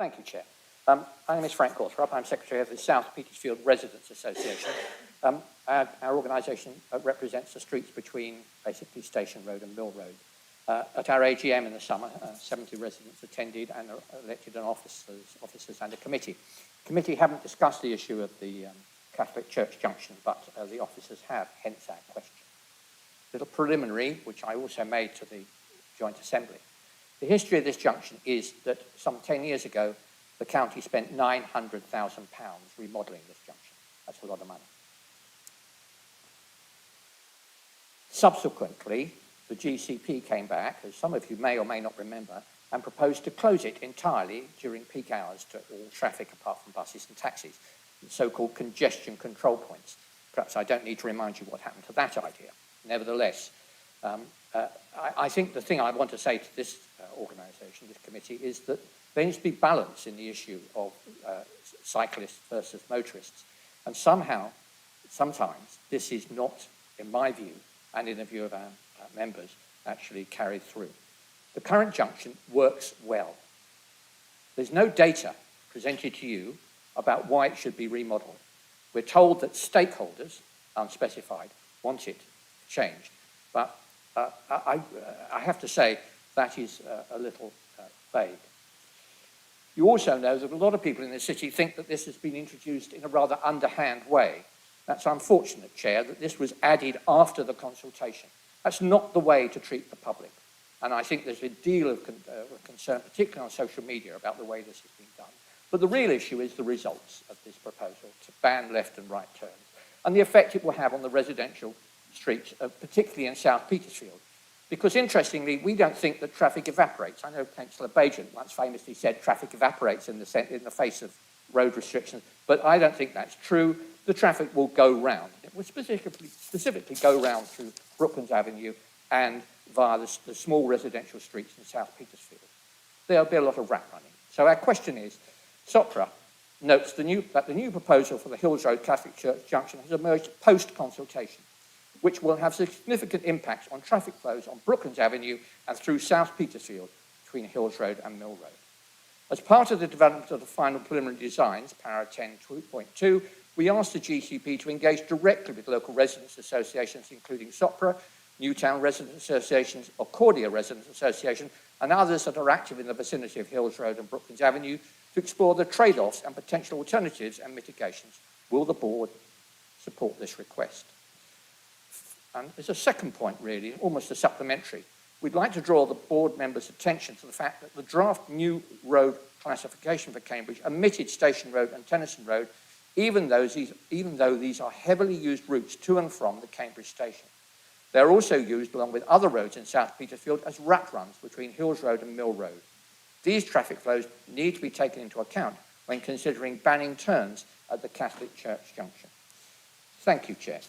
Thank you, Chair. My name is Frank Gawthrope. I'm Secretary of the South Petersfield Residents Association. Our organisation represents the streets between basically Station Road and Mill Road. At our AGM in the summer, 70 residents attended and elected an officers and a committee. The committee haven't discussed the issue of the Catholic Church junction, but the officers have, hence our question. A little preliminary, which I also made to the Joint Assembly. The history of this junction is that some 10 years ago, the county spent £900,000 remodelling this junction. That's a lot of money. Subsequently, the GCP came back, as some of you may or may not remember, and proposed to close it entirely during peak hours to all traffic apart from buses and taxis, the so-called congestion control points. Perhaps I don't need to remind you what happened to that idea. Nevertheless, I think the thing I want to say to this organisation, this committee, is that there needs to be balance in the issue of cyclists versus motorists. And somehow, sometimes, this is not, in my view, and in the view of our members, actually carried through. The current junction works well. There's no data presented to you about why it should be remodelled. We're told that stakeholders, unspecified, want it changed. But I have to say that is a little vague. You also know that a lot of people in the city think that this has been introduced in a rather underhand way. That's unfortunate, Chair, that this was added after the consultation. That's not the way to treat the public. And I think there's a deal of concern, particularly on social media, about the way this has been done. But the real issue is the results of this proposal to ban left and right turns and the effect it will have on the residential streets, particularly in South Petersfield. Because interestingly, we don't think that traffic evaporates. I know Councillor Bajan once famously said traffic evaporates in the face of road restrictions, but I don't think that's true. The traffic will go round. It will specifically go round through Brooklands Avenue and via the small residential streets in South Petersfield. There'll be a lot of rat running. So our question is, SOPRA notes that the new proposal for the Hills Road Catholic Church junction has emerged post-consultation, which will have significant impacts on traffic flows on Brooklands Avenue and through South Petersfield between Hills Road and Mill Road. As part of the development of the final preliminary designs, para 10.2, we asked the GCP to engage directly with local residents associations, including SOPRA, Newtown Residents Associations, Accordia Residents Association, and others that are active in the vicinity of Hills Road and Brooklands Avenue to explore the trade-offs and potential alternatives and mitigations. Will the board support this request? And there's a second point, really, almost a supplementary. We'd like to draw the board members' attention to the fact that the draft new road classification for Cambridge omitted Station Road and Tennyson Road, even though these are heavily used routes to and from the Cambridge station. They're also used along with other roads in South Petersfield as rat runs between Hills Road and Mill Road. These traffic flows need to be taken into account when considering banning turns at the Catholic Church junction. Thank you, Chair.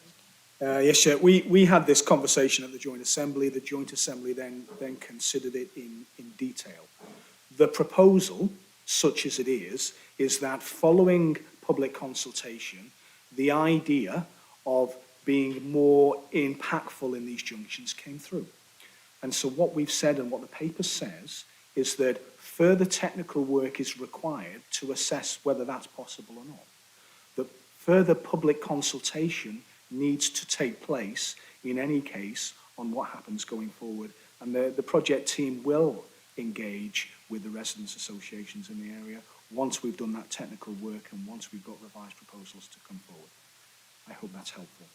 Yes, Chair. We had this conversation at the Joint Assembly. The Joint Assembly then considered it in detail. The proposal, such as it is that following public consultation, the idea of being more impactful in these junctions came through. And so what we've said and what the paper says is that further technical work is required to assess whether that's possible or not. That further public consultation needs to take place in any case on what happens going forward. And the project team will engage with the residents' associations in the area once we've done that technical work and once we've got revised proposals to come forward. I hope that's helpful.